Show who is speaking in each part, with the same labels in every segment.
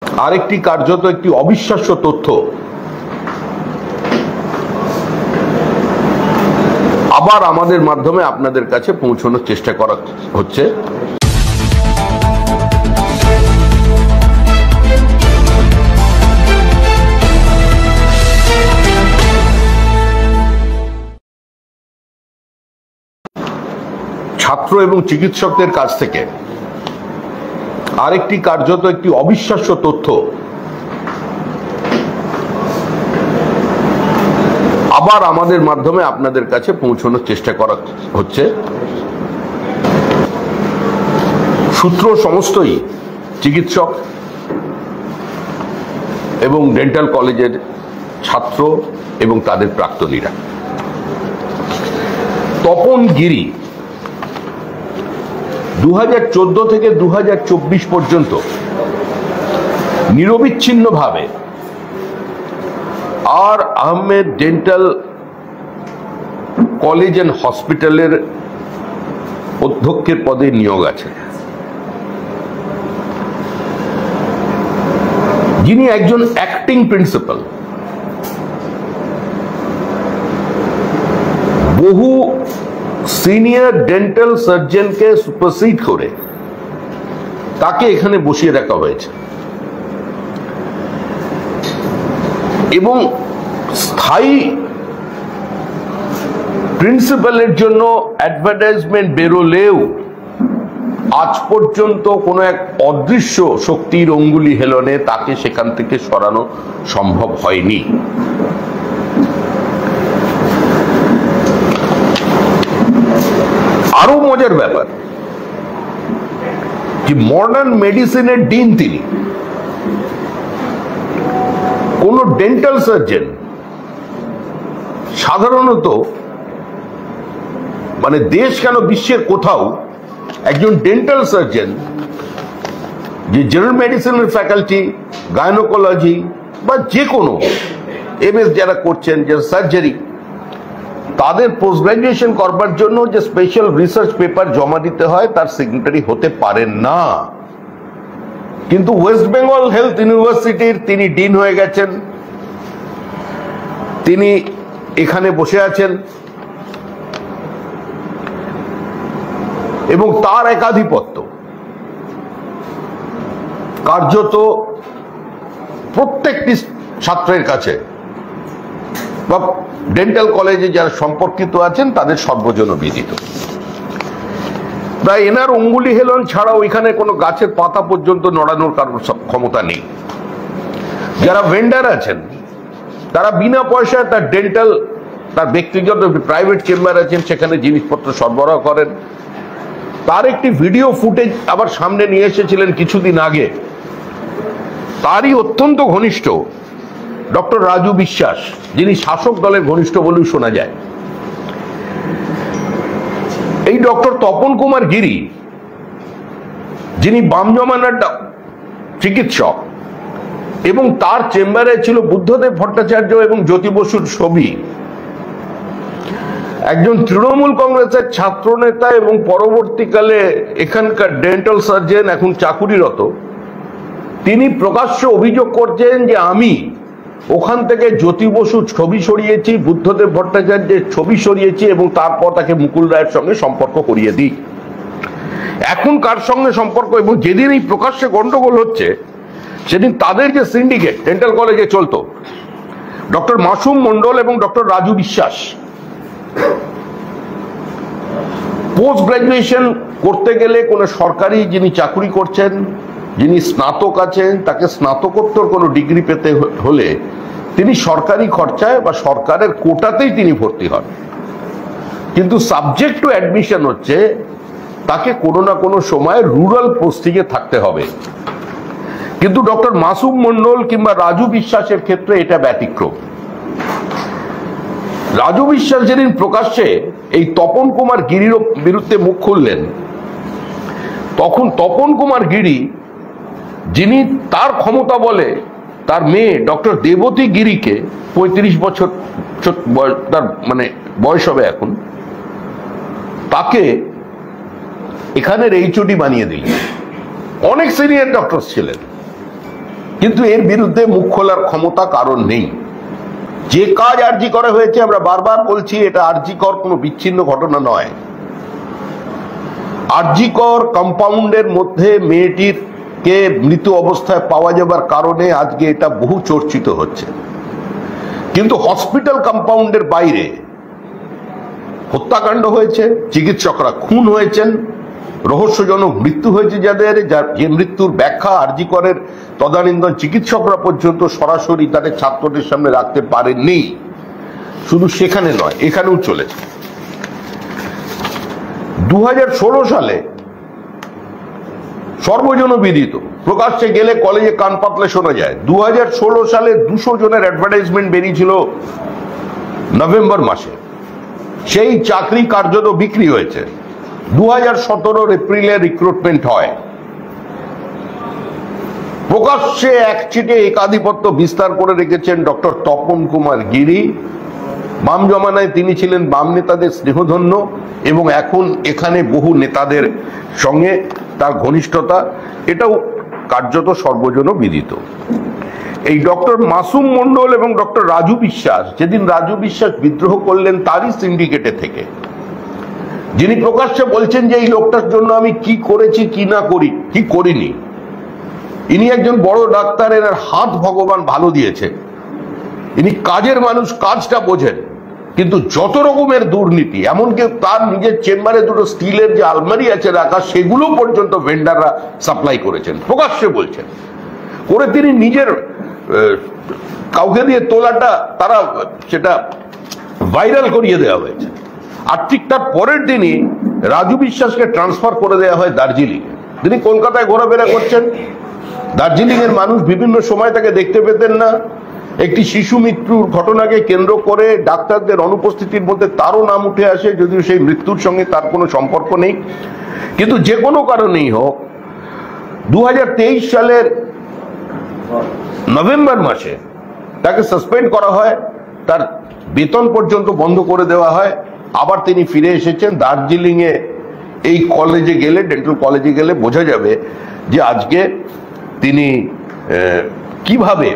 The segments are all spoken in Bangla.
Speaker 1: আরেকটি কার্যত একটি অবিশ্বাস্য তথ্য আবার আমাদের মাধ্যমে আপনাদের কাছে পৌঁছানোর চেষ্টা করা হচ্ছে। ছাত্র এবং চিকিৎসকদের কাছ থেকে আরেকটি কার্যত একটি অবিশ্বাস্য তথ্য আবার আমাদের মাধ্যমে আপনাদের কাছে পৌঁছানোর চেষ্টা করা হচ্ছে। সূত্র সমস্তই চিকিৎসক এবং ডেন্টাল কলেজের ছাত্র এবং তাদের প্রাক্তনীরা। তপন গিরি 2014 থেকে 2024 পর্যন্ত নিরবিচ্ছিন্নভাবে আর আহমেদ ডেন্টাল কলেজ এন্ড হসপিটালের অধ্যক্ষের পদে নিয়োগ আছে, যিনি একজন অ্যাক্টিং প্রিন্সিপাল। বহু সিনিয়র ডেন্টাল সার্জনকে সুপারসিড করে তাকে এখানে বসিয়ে রাখা হয়েছে এবং স্থায়ী প্রিন্সিপালের জন্য অ্যাডভার্টাইজমেন্ট বেরোলেও আজ পর্যন্ত কোনো এক অদৃশ্য শক্তির অঙ্গুলি হেলনে তাকে সেখান থেকে সরানো সম্ভব হয়নি। আরো মজার ব্যাপার যে মডার্ন মেডিসিনের ডিন তিনি। কোন ডেন্টাল সার্জন সাধারণত মানে দেশ কেন বিশ্বের কোথাও একজন ডেন্টাল সার্জন যে জেনারেল মেডিসিনের ফ্যাকাল্টি, গাইনোকোলজি বা যে কোনো এমএস যারা করছেন, যে সার্জারি, তাদের পোস্ট গ্রাজুয়েশন করবার জন্য যে স্পেশাল রিসার্চ পেপার জমা দিতে হয় তার সিগনেটারি হতে পারেন না। কিন্তু ওয়েস্ট বেঙ্গল হেলথ ইউনিভার্সিটির তিনি ডিন হয়ে গেছেন, তিনি এখানে বসে আছেন এবং তার একাধিপত্য কার্যত প্রত্যেকটি ছাত্রের কাছে বা ডেন্টাল কলেজে যারা সম্পর্কিত আছেন তাদের সর্বজন বিদিত। তাই এনার অঙ্গুলি হেলন ছাড়াও এখানে কোনো গাছের পাতা পর্যন্ত নড়ানোর কারোর ক্ষমতা নেই। যারা ভেন্ডার আছেন তারা বিনা পয়সায় তার ডেন্টাল, তার ব্যক্তিগত প্রাইভেট চেম্বার আছেন, সেখানে জিনিসপত্র সরবরাহ করেন। তার একটি ভিডিও ফুটেজ আবার সামনে নিয়ে এসেছিলেন কিছুদিন আগে। তারই অত্যন্ত ঘনিষ্ঠ ডক্টর রাজু বিশ্বাস, যিনি শাসক দলের ঘনিষ্ঠ বলেও শোনা যায়। এই ডক্টর তপন কুমার গিরি, যিনি বাম জমানার চিকিৎসক এবং তার চেম্বারে ছিল বুদ্ধদেব ভট্টাচার্য এবং জ্যোতি বসুর ছবি, একজন তৃণমূল কংগ্রেসের ছাত্র নেতা এবং পরবর্তীকালে এখানকার ডেন্টাল সার্জন, এখন চাকুরিরত। তিনি প্রকাশ্য অভিযোগ করছেন যে আমি ওখান থেকে জ্যোতি বসুর ছবি সরিয়েছি, বুদ্ধদেব ভট্টাচার্যের ছবি সরিয়েছি এবং তারপর তাকে মুকুল রায়ের সঙ্গে সম্পর্ক করিয়ে দিই। এখন কার সঙ্গে সম্পর্ক, এবং যেদিন এই প্রকাশ্যে গন্ডগোল হচ্ছে সেদিন তাদের যে সিন্ডিকেট ডেন্টাল কলেজে চলতো, ডক্টর মাসুম মন্ডল এবং ডক্টর রাজু বিশ্বাস, পোস্ট গ্রাজুয়েশন করতে গেলে কোনো সরকারি যিনি চাকুরি করছেন, যিনি স্নাতক আছেন, তাকে স্নাতকোত্তর কোনো ডিগ্রি পেতে হলে তিনি সরকারি খরচায় বা সরকারের কোটাতেই তিনি ভর্তি হন। কিন্তু সাবজেক্ট টু অ্যাডমিশন হচ্ছে তাকে কোনো না কোনো সময় রুরাল পোস্টিংয়ে থাকতে হবে। কিন্তু ডক্টর মাসুম মন্ডল কিংবা রাজু বিশ্বাসের ক্ষেত্রে এটা ব্যতিক্রম। রাজু বিশ্বাস যেদিন প্রকাশ্যে এই তপন কুমার গিরির বিরুদ্ধে মুখ খুললেন, তখন তপন কুমার গিরি, যিনি তার ক্ষমতা বলে তার মেয়ে ডক্টর দেবতী গিরিকে 35 বছর তার মানে বয়স হবে এখন, তাকে এখানের এইচওডি বানিয়ে দিলেন। অনেক সিনিয়র ডক্টর ছিলেন কিন্তু এর বিরুদ্ধে মুখ খোলার ক্ষমতা কারণ নেই। যে কাজ আরজি করা হয়েছে, আমরা বারবার বলছি, এটা আরজি কর কোনো বিচ্ছিন্ন ঘটনা নয়। আরজি কর কম্পাউন্ডের মধ্যে মেয়েটির কে মৃত অবস্থায় পাওয়া যাবার কারণে আজকে এটা বহু চর্চিত হচ্ছে, কিন্তু হসপিটাল কম্পাউন্ডের বাইরে হত্যাকাণ্ড হয়েছে, চিকিৎসকরা খুন হয়েছেন, রহস্যজনক মৃত্যু হয়েছে যাদের, যে মৃত্যুর ব্যাখ্যা আরজি করের তদানীন্তন চিকিৎসকরা পর্যন্ত সরাসরি তাদের ছাত্রদের সামনে রাখতে পারেননি। শুধু সেখানে নয়, এখানেও চলেছে। 2016 সালে সর্বজনবিদিত, প্রকাশ্যে গেলে কলেজে কান পাতলে শোনা যায়, 2016 সালে 200 জনের অ্যাডভার্টাইজমেন্ট বেরিয়েছিল নভেম্বর মাসে। সেই চাকরি কার্যত বিক্রি হয়েছে। 2017 এপ্রিলে রিক্রুটমেন্ট হয়। প্রকাশ্যে একচিটে একাধিপত্য বিস্তার করে রেখেছেন ডক্টর তপন কুমার গিরি। বাম জমানায় তিনি ছিলেন বাম নেতাদের স্নেহধন্য, এবং এখন এখানে বহু নেতাদের সঙ্গে তার ঘনিষ্ঠতা, এটাও কার্যত সর্বজনবিদিত। এই ডক্টর মাসুম মন্ডল এবং ডক্টর রাজু বিশ্বাস, যেদিন রাজু বিশ্বাস বিদ্রোহ করলেন তারই সিন্ডিকেটে থেকে, যিনি প্রকাশ্যে বলছেন যে এই লোকটার জন্য আমি কি করেছি কি না করি কি করিনি। ইনি একজন বড় ডাক্তার, এর হাত ভগবান ভালো দিয়েছে, ইনি কাজের মানুষ, কাজটা বোঝেন, কিন্তু যত রকমের দুর্নীতি, এমনকি তার নিজের চেম্বারে দুটো স্টিলের যে আলমারি আছে রাখা, সেগুলো পর্যন্ত ভেন্ডাররা সাপ্লাই করেছেন, প্রকাশ্যে বলছেন করে। তিনি নিজের কাউকে দিয়ে তোলাটা তারা সেটা ভাইরাল করিয়ে দেওয়া হয়েছে। আর ঠিক তার পরের দিনই রাজু বিশ্বাসকে ট্রান্সফার করে দেওয়া হয় দার্জিলিং। তিনি কলকাতায় ঘোরাফেরা করছেন, দার্জিলিং এর মানুষ বিভিন্ন সময় তাকে দেখতে পেতেন না। একটি শিশু মৃত্যুর ঘটনাকে কেন্দ্র করে ডাক্তারদের অনুপস্থিতির মধ্যে তারও নাম উঠে আসে, যদিও সেই মৃত্যুর সঙ্গে তার কোনো সম্পর্ক নেই। কিন্তু যে কোনো কারণেই হোক, 2023 সালের নভেম্বর মাসে তাকে সাসপেন্ড করা হয়, তার বেতন পর্যন্ত বন্ধ করে দেওয়া হয়। আবার তিনি ফিরে এসেছেন দার্জিলিং এ। এই কলেজে গেলে, ডেন্টাল কলেজে গেলে বোঝা যাবে যে আজকে তিনি কিভাবে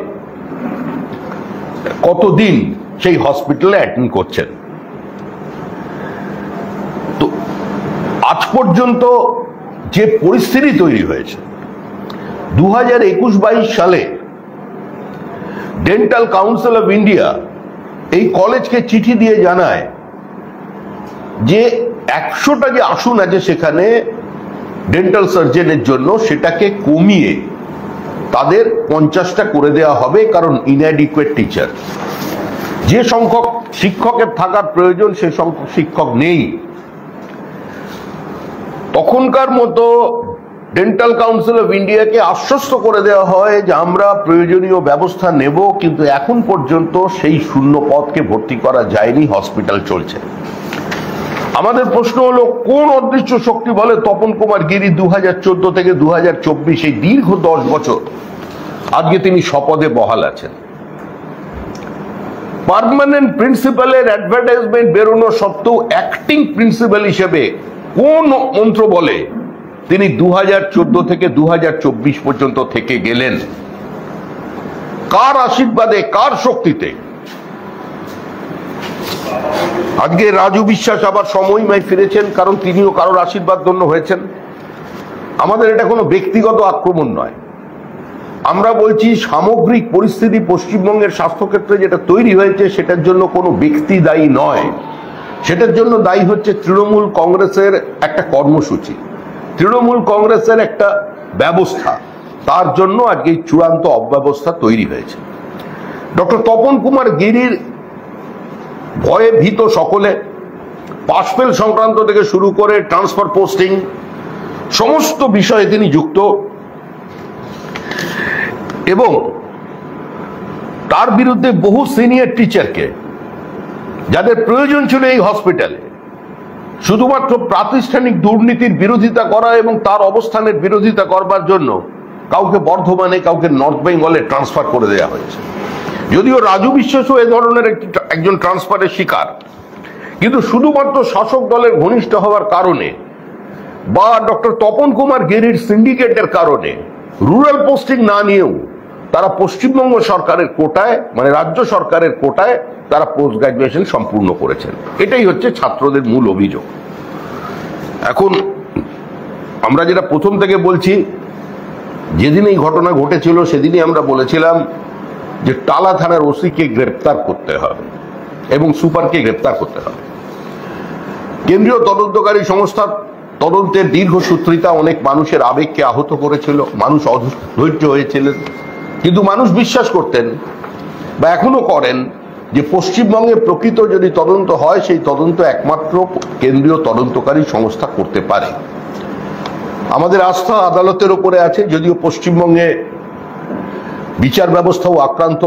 Speaker 1: কতদিন সেই হসপিটালে অ্যাটেন্ড করছেন। তো আজ পর্যন্ত যে পরিস্থিতি তৈরি হয়েছে, 2021-22 সালে ডেন্টাল কাউন্সিল অফ ইন্ডিয়া এই কলেজকে চিঠি দিয়ে জানায় যে 100টা যে আসন আছে সেখানে ডেন্টাল সার্জনের জন্য, সেটাকে কমিয়ে তাদের 50টা করে দেওয়া হবে, কারণ ইনঅ্যাডিকুয়েট টিচার। যে সংখ্যক শিক্ষকের থাকার প্রয়োজন সে সংখ্যক শিক্ষক নেই। তখনকার মতো ডেন্টাল কাউন্সিল অফ ইন্ডিয়াকে আশ্বস্ত করে দেওয়া হয় যে আমরা প্রয়োজনীয় ব্যবস্থা নেব, কিন্তু এখন পর্যন্ত সেই শূন্য পদকে ভর্তি করা যায়নি, হসপিটাল চলছে। আমাদের প্রশ্ন হলো, কোন অদৃশ্য শক্তি বলে তপন কুমার গিরি 2014 থেকে 2024 এই দীর্ঘ 10 বছর আজকে তিনি শপথে বহাল আছেন? পার্মানেন্ট প্রিন্সিপালের অ্যাডভার্টাইজমেন্ট বেরোনো সত্ত্বেও অ্যাক্টিং প্রিন্সিপাল হিসেবে কোন মন্ত্র বলে তিনি 2014 থেকে 2024 পর্যন্ত থেকে গেলেন? কার আশীর্বাদে, কার শক্তিতে? আজকে রাজু বিশ্বাস আবার সময়ময় ফিরেছেন, কারণ তিনিও কারোর আশীর্বাদ ধন্য হয়েছেন। আমাদের এটা কোনো ব্যক্তিগত আক্রমণ নয়, আমরা বলছি সামগ্রিক পরিস্থিতি পশ্চিমবঙ্গের স্বাস্থ্যক্ষেত্রে যেটা তৈরি হয়েছে সেটার জন্য কোনো ব্যক্তি দায়ী নয়, সেটার জন্য দায়ী হচ্ছে তৃণমূল কংগ্রেসের একটা কর্মসূচি, তৃণমূল কংগ্রেসের একটা ব্যবস্থা। তার জন্য আজকে এই চূড়ান্ত অব্যবস্থা তৈরি হয়েছে। ডক্টর তপন কুমার গিরির ভয়ে ভীত সকলে, পাশফেল সংক্রান্ত থেকে শুরু করে ট্রান্সফার পোস্টিং সমস্ত বিষয়ে তিনি যুক্ত, এবং তার বিরুদ্ধে বহু সিনিয়র টিচারকে, যাদের প্রয়োজন ছিল এই হসপিটালে, শুধুমাত্র প্রাতিষ্ঠানিক দুর্নীতির বিরোধিতা করা এবং তার অবস্থানের বিরোধিতা করবার জন্য কাউকে বর্ধমানে, কাউকে নর্থ বেঙ্গলে ট্রান্সফার করে দেওয়া হয়েছে। যদিও রাজু বিশ্বাসও এ ধরনের একজন ট্রান্সফারের শিকার, কিন্তু শুধুমাত্র শাসক দলের ঘনিষ্ঠ হওয়ার কারণে বা ডক্টর তপন কুমার গিরির সিন্ডিকেটের কারণে রুরাল পোস্টিং না নিয়েও তারা পশ্চিমবঙ্গ সরকারের কোটায়, মানে রাজ্য সরকারের কোটায় তারা পোস্ট গ্রাজুয়েশন সম্পূর্ণ করেছেন। এটাই হচ্ছে ছাত্রদের মূল অভিযোগ। এখন আমরা যেটা প্রথম থেকে বলছি, যেদিন এই ঘটনা ঘটেছিল সেদিনই আমরা বলেছিলাম যে টালা থানার ওসিকে গ্রেপ্তার করতে হবে এবং সুপারকে গ্রেপ্তার করতে হবে। কেন্দ্রীয় তদন্তকারী সংস্থার তদন্তের দীর্ঘসূত্রিতা অনেক মানুষের আবেগকে আহত করেছিল, মানুষ অধৈর্য হয়েছিলেন, কিন্তু মানুষ বিশ্বাস করতেন বা এখনো করেন যে পশ্চিমবঙ্গে প্রকৃত যদি তদন্ত হয় সেই তদন্ত একমাত্র কেন্দ্রীয় তদন্তকারী সংস্থা করতে পারে। আমাদের আস্থা আদালতের উপরে আছে, যদিও পশ্চিমবঙ্গে বিচার ব্যবস্থাও আক্রান্ত,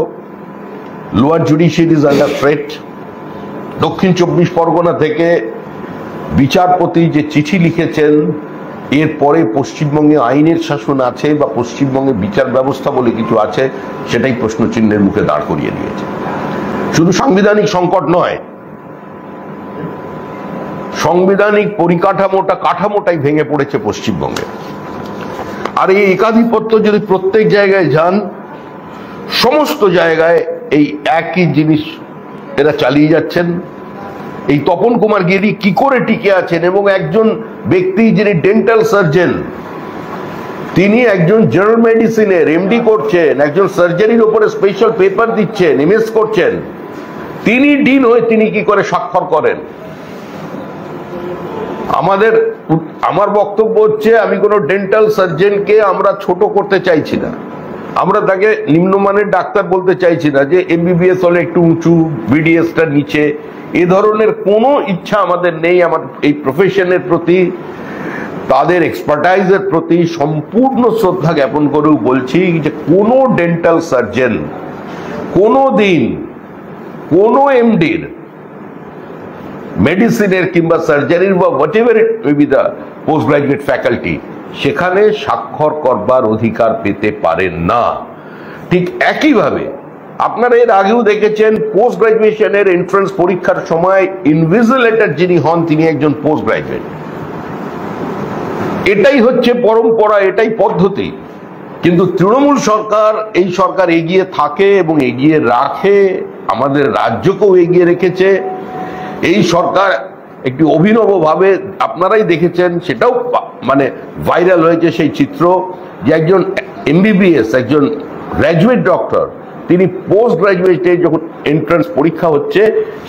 Speaker 1: lower judiciary is under threat. দক্ষিণ 24 পরগনা থেকে বিচারপতি যে চিঠি লিখেছেন, এরপরে পশ্চিমবঙ্গে আইনের শাসন আছে বা পশ্চিমবঙ্গে বিচার ব্যবস্থা বলে কিছু আছে, সেটাই প্রশ্নচিহ্নের মুখে দাঁড় করিয়ে দিয়েছে। শুধু সাংবিধানিক সংকট নয়, সাংবিধানিক কাঠামোটাই ভেঙে পড়েছে পশ্চিমবঙ্গে। আর এই একাধিপত্য যদি প্রত্যেক জায়গায় যান, সমস্ত জায়গায় এই একই জিনিস এরা চালিয়ে যাচ্ছেন। এই তপন কুমার গিরি কি করে টিকে আছেন? এবং একজন ব্যক্তি যিনি ডেন্টাল সার্জন, তিনি একজন জেনারেল মেডিসিনের এমডি করছেন, একজন সার্জারির উপরে স্পেশাল পেপার দিচ্ছেন, এমএস করছেন, তিনি ডিন হয়ে তিনি কি করে স্বাক্ষর করেন? আমার বক্তব্য হচ্ছে, আমি কোনো ডেন্টাল সার্জনকে আমরা ছোট করতে চাইছি না, আমরা তাকে নিম্নমানের ডাক্তার বলতে চাইছি না যে এমবিবিএস হলে একটু উঁচু, বিডিএসটা নিচে, এ ধরনের কোনো ইচ্ছা আমাদের নেই। আমার এই প্রফেশনের প্রতি, তাদের এক্সপার্টাইজের প্রতি সম্পূর্ণ শ্রদ্ধা জ্ঞাপন করেও বলছি যে কোনো ডেন্টাল সার্জন কোনো দিন কোনো এমডির, মেডিসিনের কিংবা সার্জারির বা what ever it may be the post graduate faculty, সেখানে স্বাক্ষর করবার অধিকার পেতে পারেন না। ঠিক একইভাবে আপনারা এর আগেও দেখেছেন, পোস্ট গ্রাজুয়েশনের এন্ট্রান্স পরীক্ষার সময় ইনভিজিলেটর যিনি হন তিনি একজন পোস্ট গ্রাজুয়েট। এটাই হচ্ছে পরম্পরা, এটাই পদ্ধতি। কিন্তু তৃণমূল সরকার, এই সরকার এগিয়ে থাকে এবং এগিয়ে রাখে, আমাদের রাজ্যকেও এগিয়ে রেখেছে। এই সরকার একটি অভিনবভাবে, আপনারাই দেখেছেন, সেটাও মানে ভাইরাল হয়েছে সেই চিত্র, যে একজন এমবিবিএস, একজন গ্র্যাজুয়েট ডক্টর, তিনি পোস্ট গ্রাজুয়েটে যখন এন্ট্রান্স পরীক্ষা হচ্ছে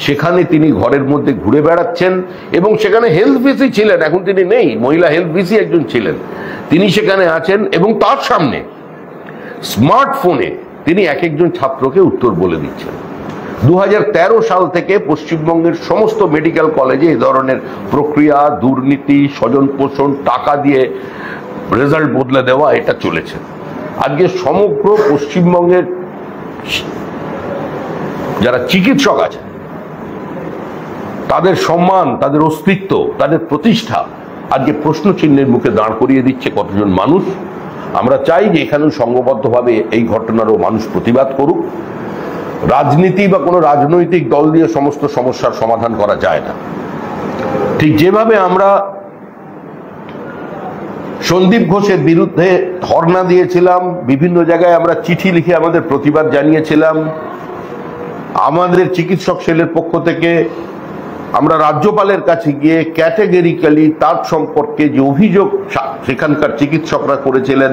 Speaker 1: সেখানে তিনি ঘরের মধ্যে ঘুরে বেড়াচ্ছেন এবং সেখানে হেলথ ভিসি ছিলেন, এখন তিনি নেই, মহিলা হেলথ ভিসি একজন ছিলেন, তিনি সেখানে আছেন এবং তার সামনে স্মার্টফোনে তিনি এক একজন ছাত্রকে উত্তর বলে দিচ্ছেন। 2013 সাল থেকে পশ্চিমবঙ্গের সমস্ত মেডিকেল কলেজে এই ধরনের প্রক্রিয়া, দুর্নীতি, স্বজন পোষণ, টাকা দিয়ে রেজাল্ট বদলে দেওয়া, এটা চলেছে। আজকে সমগ্র পশ্চিমবঙ্গের যারা চিকিৎসক আছে তাদের সম্মান, তাদের অস্তিত্ব, তাদের প্রতিষ্ঠা আজকে প্রশ্নচিহ্নের মুখে দাঁড় করিয়ে দিচ্ছে কতজন মানুষ। আমরা চাই যে এখানেও সংঘবদ্ধভাবে এই ঘটনারও মানুষ প্রতিবাদ করুক। রাজনীতি বা কোনো রাজনৈতিক দল দিয়ে সমস্ত সমস্যার সমাধান করা যায় না। ঠিক যেভাবে আমরা সন্দীপ ঘোষের বিরুদ্ধে ধর্ণা দিয়েছিলাম, বিভিন্ন জায়গায় আমরা চিঠি লিখে আমাদের প্রতিবাদ জানিয়েছিলাম, আমাদের চিকিৎসক সেলের পক্ষ থেকে আমরা রাজ্যপালের কাছে গিয়ে ক্যাটেগরিক্যালি তার সম্পর্কে যে অভিযোগ সেখানকার চিকিৎসকরা করেছিলেন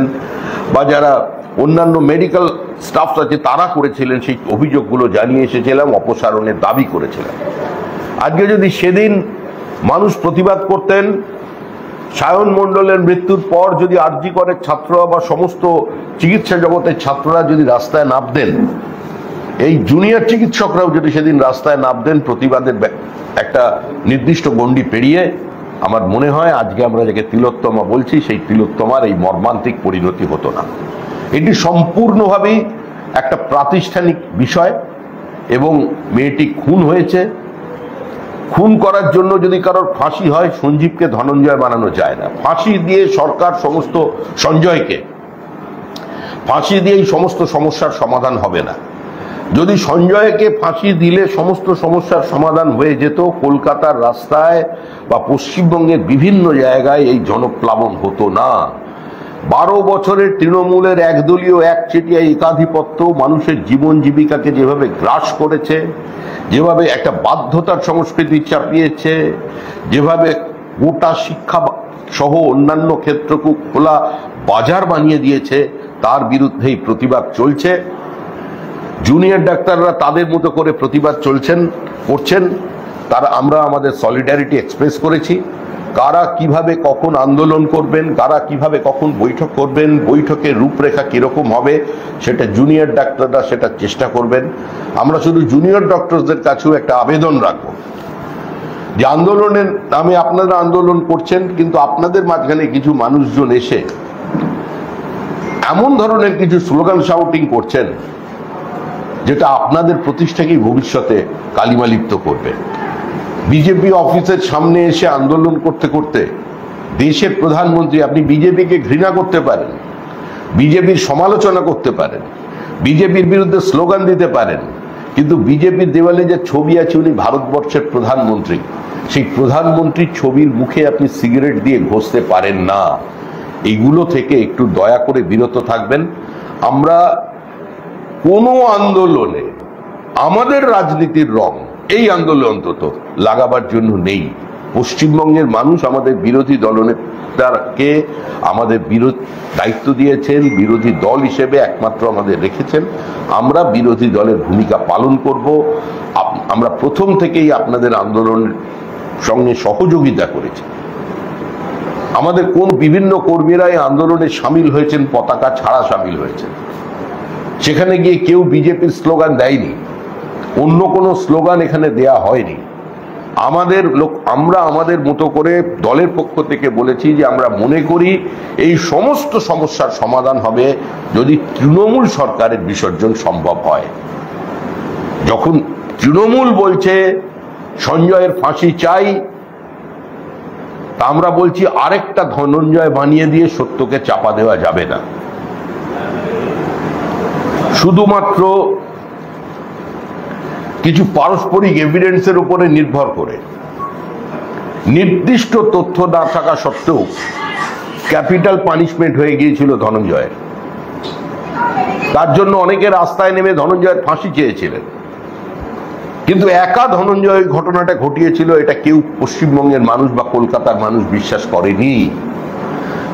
Speaker 1: বা যারা অন্যান্য মেডিকেল স্টাফ আছে তারা করেছিলেন, সেই অভিযোগগুলো জানিয়ে এসেছিলাম, অপসারণের দাবি করেছিলাম। আজকে যদি সেদিন মানুষ প্রতিবাদ করতেন, সায়ন মণ্ডলের মৃত্যুর পর যদি আরজি করের ছাত্ররা বা সমস্ত চিকিৎসা জগতের ছাত্ররা যদি রাস্তায় নামতেন, এই জুনিয়র চিকিৎসকরাও যদি সেদিন রাস্তায় নামতেন প্রতিবাদের একটা নির্দিষ্ট গণ্ডি পেরিয়ে, আমার মনে হয় আজকে আমরা যাকে তিলোত্তমা বলছি সেই তিলোত্তমার এই মর্মান্তিক পরিণতি হতো না। এটি সম্পূর্ণভাবেই একটা প্রাতিষ্ঠানিক বিষয় এবং মেয়েটি খুন হয়েছে। খুন করার জন্য যদি কারোর ফাঁসি হয়, সঞ্জীবকে ধনঞ্জয় বানানো যায় না। ফাঁসি দিয়ে সরকার সমস্ত, সঞ্জয়কে ফাঁসি দিয়ে এই সমস্ত সমস্যার সমাধান হবে না। যদি সঞ্জয়কে ফাঁসি দিলে সমস্ত সমস্যার সমাধান হয়ে যেত, কলকাতার রাস্তায় বা পশ্চিমবঙ্গের বিভিন্ন জায়গায় এই জনপ্লাবন হতো না। 12 বছরের তৃণমূলের একদলীয় একচেটিয়া একাধিপত্য মানুষের জীবন জীবিকাকে যেভাবে গ্রাস করেছে, যেভাবে একটা বাধ্যতার সংস্কৃতি চাপিয়েছে, যেভাবে গোটা শিক্ষা সহ অন্যান্য ক্ষেত্রকে খোলা বাজার বানিয়ে দিয়েছে, তার বিরুদ্ধেই প্রতিবাদ চলছে। জুনিয়র ডাক্তাররা তাদের মতো করে প্রতিবাদ করছেন। তারা আমরা আমাদের সলিডারিটি এক্সপ্রেস করেছি। কারা কিভাবে কখন আন্দোলন করবেন, কারা কিভাবে কখন বৈঠক করবেন, বৈঠকের রূপরেখা কিরকম হবে, সেটা জুনিয়র ডাক্তাররা সেটা চেষ্টা করবেন। আমরা শুধু জুনিয়র ডক্টরদের কাছেও একটা আবেদন রাখবো যে আন্দোলনের নামে আপনারা আন্দোলন করছেন, কিন্তু আপনাদের মাঝখানে কিছু মানুষজন এসে এমন ধরনের কিছু স্লোগান শাউটিং করছেন যেটা আপনাদের প্রতিষ্ঠাকেই ভবিষ্যতে কালিমালিপ্ত করবে। বিজেপি অফিসের সামনে এসে আন্দোলন করতে করতে দেশের প্রধানমন্ত্রী, আপনি বিজেপিকে ঘৃণা করতে পারেন, বিজেপির সমালোচনা করতে পারেন, বিজেপির বিরুদ্ধে স্লোগান দিতে পারেন, কিন্তু বিজেপির দেওয়ালে যে ছবি আছে উনি ভারতবর্ষের প্রধানমন্ত্রী, সেই প্রধানমন্ত্রীর ছবির মুখে আপনি সিগারেট দিয়ে ঘষতে পারেন না। এইগুলো থেকে একটু দয়া করে বিরত থাকবেন। আমরা কোনো আন্দোলনে আমাদের রাজনীতির রং এই আন্দোলন অন্তত লাগাবার জন্য নেই। পশ্চিমবঙ্গের মানুষ আমাদের বিরোধী দলনেতাকে আমাদের দায়িত্ব দিয়েছেন, বিরোধী দল হিসেবে একমাত্র আমাদের রেখেছেন। আমরা বিরোধী দলের ভূমিকা পালন করব। আমরা প্রথম থেকেই আপনাদের আন্দোলনের সঙ্গে সহযোগিতা করেছি। আমাদের বিভিন্ন কর্মীরা এই আন্দোলনে সামিল হয়েছেন, পতাকা ছাড়া সামিল হয়েছেন। সেখানে গিয়ে কেউ বিজেপির স্লোগান দেয়নি, অন্য কোনো স্লোগান এখানে দেয়া হয়নি। আমরা আমাদের মতো করে দলের পক্ষ থেকে বলেছি যে আমরা মনে করি এই সমস্ত সমস্যার সমাধান হবে যদি তৃণমূল সরকারের বিসর্জন সম্ভব হয়। যখন তৃণমূল বলছে সঞ্জয়ের ফাঁসি চাই, তা আমরা বলছি আরেকটা ধনঞ্জয় বানিয়ে দিয়ে সত্যকে চাপা দেওয়া যাবে না। শুধুমাত্র কিছু পারস্পরিক এভিডেন্সের উপরে নির্ভর করে, নির্দিষ্ট তথ্য না থাকা সত্ত্বেও ক্যাপিটাল পানিশমেন্ট হয়ে গিয়েছিল ধনঞ্জয়ের। তার জন্য অনেকে রাস্তায় নেমে ধনঞ্জয়ের ফাঁসি চেয়েছিলেন, কিন্তু একা ধনঞ্জয় ঘটনাটা ঘটিয়েছিল এটা কেউ পশ্চিমবঙ্গের মানুষ বা কলকাতার মানুষ বিশ্বাস করেনি।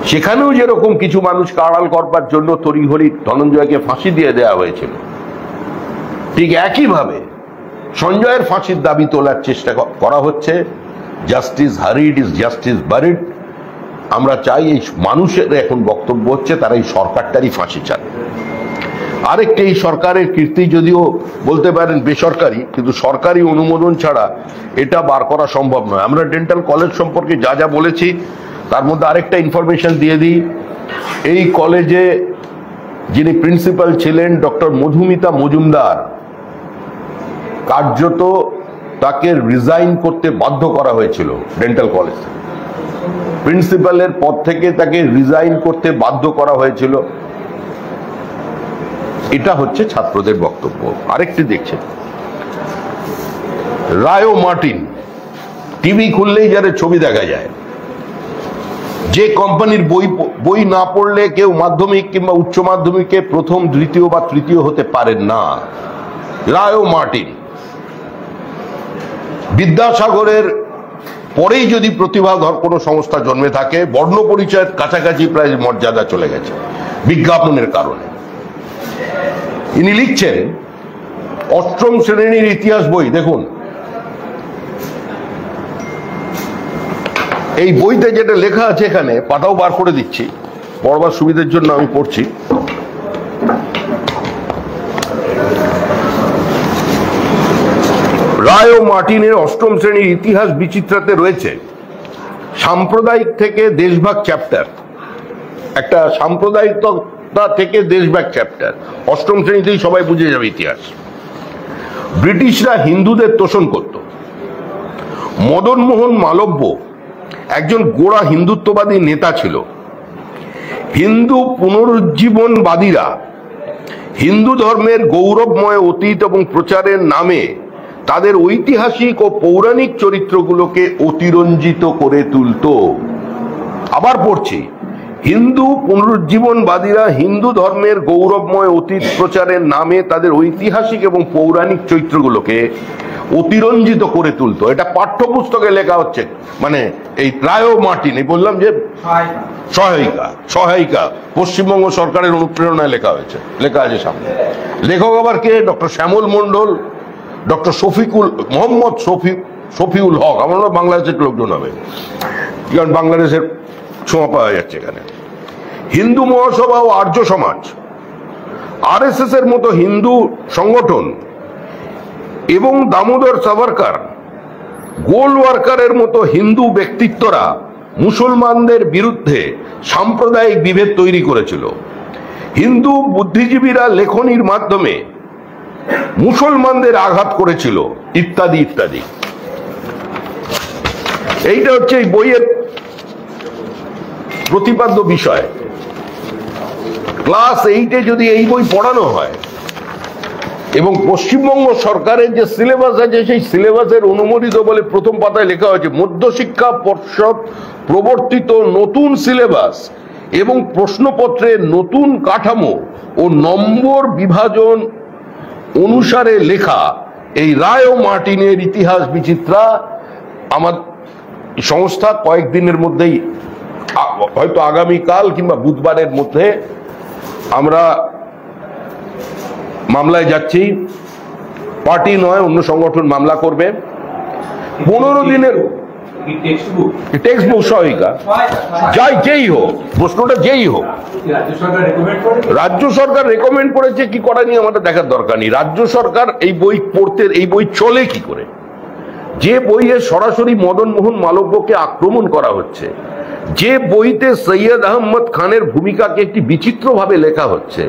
Speaker 1: সেখানেও যেরকম কিছু মানুষকে আড়াল করবার জন্য তড়িঘড়ি ধনঞ্জয়কে ফাঁসি দিয়ে দেওয়া হয়েছিল, ঠিক একইভাবে সঞ্জয়ের ফাঁসির দাবি তোলার চেষ্টা করা হচ্ছে। Justice হারিড is justice buried. আমরা চাই এই মানুষের এখন বক্তব্য হচ্ছে তারা এই সরকারটারই ফাঁসি চান। আরেকটি, এই সরকারের কীর্তি যদিও বলতে পারেন বেসরকারি, কিন্তু সরকারি অনুমোদন ছাড়া এটা বার করা সম্ভব নয়। আমরা ডেন্টাল কলেজ সম্পর্কে যা যা বলেছি তার মধ্যে আরেকটা ইনফরমেশন দিয়ে দিই। এই কলেজে যিনি প্রিন্সিপাল ছিলেন ডক্টর মধুমিতা মজুমদার, কার্যত তাকে রিজাইন করতে বাধ্য করা হয়েছিল ডেন্টাল কলেজ। প্রিন্সিপালের পদ থেকে তাকে রিজাইন করতে বাধ্য করা হয়েছিল। এটা হচ্ছে ছাত্রদের বক্তব্য। আরেকটি দেখছেন রায়ো মার্টিন, টিভি খুললেই যারা ছবি দেখা যায়, যে কোম্পানির বই না পড়লে কেউ মাধ্যমিক কিংবা উচ্চ মাধ্যমিকে প্রথম, দ্বিতীয় বা তৃতীয় হতে পারেন না। রায়ো মার্টিন বিদ্যাসাগরের পরেই যদি প্রতিভাধর কোনো সংস্থা জন্মে থাকে, বর্ণ পরিচয়ের কাছাকাছি প্রায় মর্যাদা চলে গেছে বিজ্ঞাপনের কারণে। ইনি লিখছেন অষ্টম শ্রেণীর ইতিহাস বই। দেখুন এই বইতে যেটা লেখা আছে, এখানে পাতাও বার করে দিচ্ছি পড়বার সুবিধার জন্য আমি পড়ছি। রায় ও মার্টিনের অষ্টম শ্রেণীর ইতিহাস বিচিত্রাতে রয়েছে সাম্প্রদায়িক থেকে দেশভাগ চ্যাপ্টার, একটা সাম্প্রদায়িকতা থেকে দেশভাগ চ্যাপ্টার। অষ্টম শ্রেণীতেই সবাই বুঝে যাবে ইতিহাস। ব্রিটিশরা হিন্দুদের তোষণ করত। মদন মোহন মালব্য একজন গোড়া হিন্দুত্ববাদী নেতা ছিল। হিন্দু পুনরুজ্জীবনবাদীরা হিন্দু ধর্মের গৌরবময় অতীত এবং প্রচারের নামে তাদের ঐতিহাসিক ও পৌরাণিক চরিত্রগুলোকে অতিরঞ্জিত করে তুলত। আবার পড়ছি, হিন্দু পুনরুজ্জীবনবাদীরা হিন্দু ধর্মের গৌরবময় অতীত প্রচারের নামে তাদের ঐতিহাসিক এবং পৌরাণিক চরিত্রগুলোকে অতিরঞ্জিত করে তুলতো। এটা পাঠ্যপুস্তকে লেখা হচ্ছে, মানে এই রায় মার্টিন, এই বললাম যে সহায়িকা পশ্চিমবঙ্গ সরকারের অনুপ্রেরণায় লেখা হয়েছে, লেখা আছে সামনে। লেখক আবার কে? ডক্টর শ্যামল মন্ডল, ডক্টর মোহাম্মদ শফিউল হক। আমার বাংলাদেশের লোকজন হবে, কারণ বাংলাদেশের ছোঁয়া পাওয়া যাচ্ছে এখানে। হিন্দু মহাসভা ও আর্য সমাজ, আরএসএস এর মতো হিন্দু সংগঠন এবং দামোদর সাভারকার, গোলওয়ার্কারের মতো হিন্দু ব্যক্তিত্বরা মুসলমানদের বিরুদ্ধে সাম্প্রদায়িক বিভেদ তৈরি করেছিল। হিন্দু বুদ্ধিজীবীরা লেখনীর মাধ্যমে মুসলমানদের আঘাত করেছিল, ইত্যাদি ইত্যাদি। এইটা হচ্ছে এই বইয়ের প্রতিপাদ্য বিষয়। ক্লাস 8-এ যদি এই বই পড়ানো হয় এবং পশ্চিমবঙ্গ সরকারের যে সিলেবাস আছে সেই সিলেবাসের অনুমোদিত বলে প্রথম পাতায় লেখা হয়েছে, মধ্যশিক্ষা পর্ষদ প্রবর্তিত নতুন সিলেবাস এবং প্রশ্নপত্রের নতুন কাঠামো ও নম্বর বিভাজন অনুসারে লেখা এই রায় ও মার্টিনের ইতিহাস বিচিত্রা আমার সংস্থা কয়েকদিনের মধ্যেই, হয়তো আগামীকাল কিংবা বুধবারের মধ্যে আমরা মামলায় যাচ্ছি। পার্টি নয়, অন্য সংগঠন মামলা করবে। 15 দিনের টেক্সট বুক সহায়িকা, যেই হোক, প্রশ্নটা যেই হোক। রাজ্য সরকার রেকমেন্ড করেছে কি করা নিয়ে আমাদের দেখার দরকার নেই। রাজ্য সরকার এই বই পড়তে, এই বই চলে কি করে? যে বইয়ে সরাসরি মদন মোহন মালব্যকে আক্রমণ করা হচ্ছে, যে বইতে সৈয়দ আহমদ খানের ভূমিকাকে একটি বিচিত্র ভাবে লেখা হচ্ছে,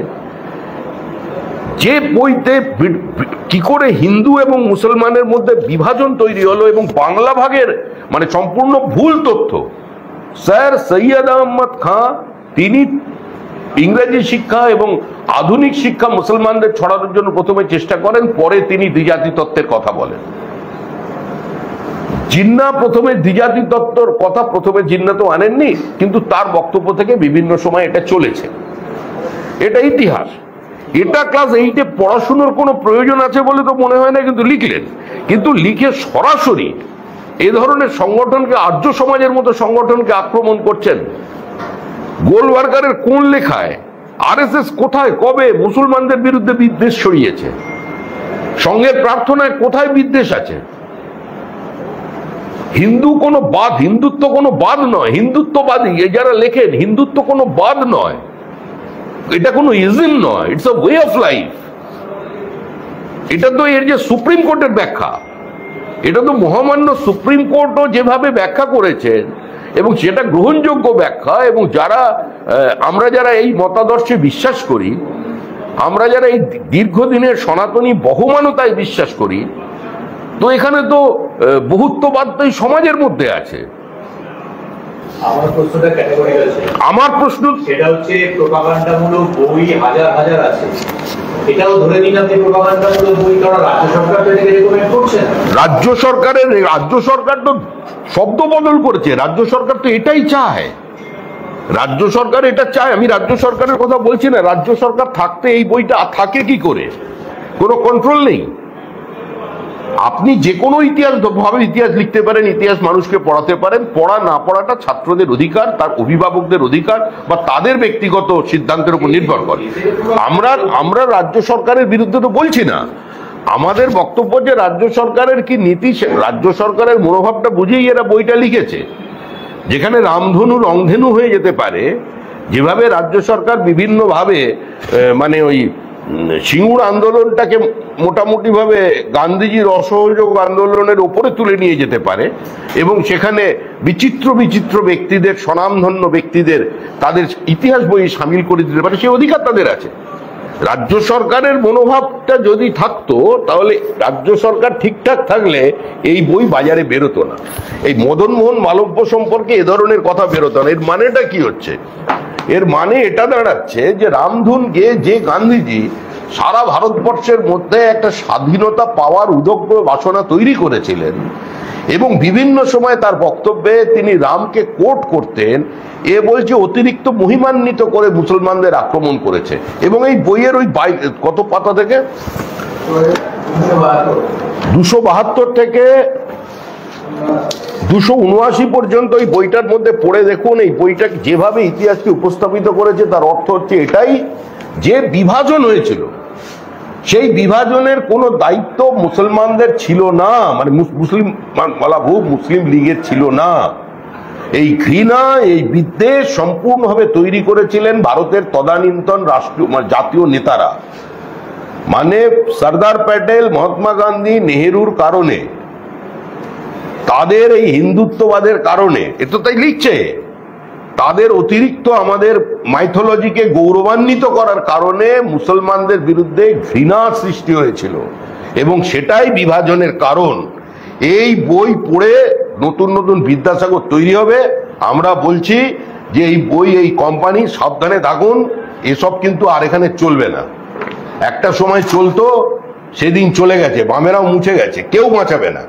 Speaker 1: যে বইতে কি করে হিন্দু এবং মুসলমানের মধ্যে বিভাজন তৈরি হলো এবং বাংলা ভাগের মানে সম্পূর্ণ ভুল তথ্য। স্যার সৈয়দ আহমদ খান তিনি ইংরেজি শিক্ষা এবং আধুনিক শিক্ষা মুসলমানদের ছড়ানোর জন্য প্রথমে চেষ্টা করেন, পরে তিনি দ্বিজাতি তত্ত্বের কথা বলেন। জিন্না প্রথমে দ্বিজাতি তত্ত্বর কথা জিন্না তো আনেননি, কিন্তু তার বক্তব্য থেকে বিভিন্ন সময় এটা চলেছে। এটা ইতিহাস। এটা ক্লাস 8-এ পড়াশোনার কোনো প্রয়োজন আছে বলে তো মনে হয় না, কিন্তু লিখলেন। কিন্তু লিখে সরাসরি এ ধরনের সংগঠনকে, আর্য সমাজের মতো সংগঠনকে আক্রমণ করছেন। গোলওয়ার্কারের কোন লেখায় আরএসএস কোথায় কবে মুসলমানদের বিরুদ্ধে বিদ্বেষ ছড়িয়েছে? সঙ্গের প্রার্থনায় কোথায় বিদ্বেষ আছে? হিন্দুত্ব কোনো বাদ নয়। হিন্দুত্ববাদী যারা লেখেন, হিন্দুত্ব কোনো বাদ নয়, এটা কোনো ইজম নয়, it's a way of life. এটা তো এর যে সুপ্রিম কোর্টের ব্যাখ্যা, এটা তো মহামান্য সুপ্রিম কোর্টও যেভাবে ব্যাখ্যা করেছেন এবং সেটা গ্রহণযোগ্য ব্যাখ্যা। এবং আমরা যারা এই মতাদর্শে বিশ্বাস করি, আমরা যারা এই দীর্ঘদিনের সনাতনী বহমানতায় বিশ্বাস করি, তো এখানে তো বহুত্ববাদ তো এই সমাজের মধ্যে আছে।
Speaker 2: আমার প্রশ্নটা ক্যাটাগরিক্যাল ছিল।
Speaker 1: আমার প্রশ্ন
Speaker 2: সেটা হচ্ছে প্রপাগান্ডামূলক বই হাজার হাজার আছে, এটাও ধরে নিন আপনি প্রপাগান্ডামূলক বই, কারণ রাজ্য সরকার তো এটাকে রেকমেন্ড করছে না।
Speaker 1: রাজ্য সরকার তো শব্দ বদল করেছে। রাজ্য সরকার তো এটাই চায়, রাজ্য সরকার এটা চায়। আমি রাজ্য সরকারের কথা বলছি না। রাজ্য সরকার থাকতে এই বইটা থাকে কি করে? কোনো কন্ট্রোল নেই। আপনি যে কোনো ইতিহাস লিখতে পারেন, ইতিহাস মানুষকে পড়াতে পারেন। পড়া না পড়াটা ছাত্রদের অধিকার, তার অভিভাবকদের অধিকার বা তাদের ব্যক্তিগত সিদ্ধান্তের উপর নির্ভর করে। আমরা রাজ্য সরকারের বিরুদ্ধে তো বলছি না। আমাদের বক্তব্য যে রাজ্য সরকারের কি নীতি, রাজ্য সরকারের মনোভাবটা বুঝেই এরা বইটা লিখেছে। যেখানে রামধনু রংধেনু হয়ে যেতে পারে, যেভাবে রাজ্য সরকার বিভিন্নভাবে মানে ওই সিঙ্গুর আন্দোলনটাকে মোটামুটি ভাবে গান্ধীজির অসহযোগ আন্দোলনের উপরে তুলে নিয়ে যেতে পারে এবং সেখানে বিচিত্র বিচিত্র ব্যক্তিদের, স্বনামধন্য ব্যক্তিদের তাদের ইতিহাস বই সামিল করে দিতে পারে, সেই অধিকার তাদের আছে। রাজ্য সরকারের মনোভাবটা যদি থাকতো, তাহলে রাজ্য সরকার ঠিকঠাক থাকলে এই বই বাজারে বেরোতো না। এই মদন মোহন মালব্য সম্পর্কে এ ধরনের কথা বেরোতো না। এর মানেটা কি হচ্ছে? এর মানে এটা দাঁড়াচ্ছে যে রামধুন গেয়ে যে গান্ধীজি সারা ভারতবর্ষের মধ্যে একটা স্বাধীনতা পাওয়ার উদগ্র বাসনা তৈরি করেছিলেন, এবং বিভিন্ন সময় তার বক্তব্যে তিনি রামকে কোট করতেন। এ বলছে অতিরিক্ত মহিমান্বিত করে মুসলমানদের আক্রমণ করেছে। এবং এই বইয়ের ওই কত পাতা থেকে 272 থেকে 279 পর্যন্ত এই বইটার মধ্যে পড়ে দেখুন। এই বইটা যেভাবে ইতিহাসকে উপস্থাপিত করেছে তার অর্থ হচ্ছে এটাই যে বিভাজন হয়েছিল সেই বিভাজনের কোনো দায়িত্ব মুসলমানদের ছিল না, মানে মুসলিম লীগের ছিল না। এই ঘৃণা, এই বিদ্বেষ সম্পূর্ণভাবে তৈরি করেছিলেন ভারতের তদানীন্তন রাষ্ট্রীয় জাতীয় নেতারা, মানে সর্দার প্যাটেল, মহাত্মা গান্ধী, নেহেরুর কারণে, তাদের এই হিন্দুত্ববাদের কারণে। এ তো তাই লিখছে, তাদের অতিরিক্ত আমাদের মাইথোলজিকে গৌরবান্বিত করার কারণে মুসলমানদের বিরুদ্ধে ঘৃণা সৃষ্টি হয়েছিল এবং সেটাই বিভাজনের কারণ। এই বই পড়ে নতুন নতুন বিদ্যাসাগর তৈরি হবে। আমরা বলছি যে এই বই, এই কোম্পানি সাবধানে থাকুন, এসব কিন্তু আর এখানে চলবে না। একটা সময় চলতো, সেদিন চলে গেছে, বামেরাও মুছে গেছে, কেউ বাঁচাবে না।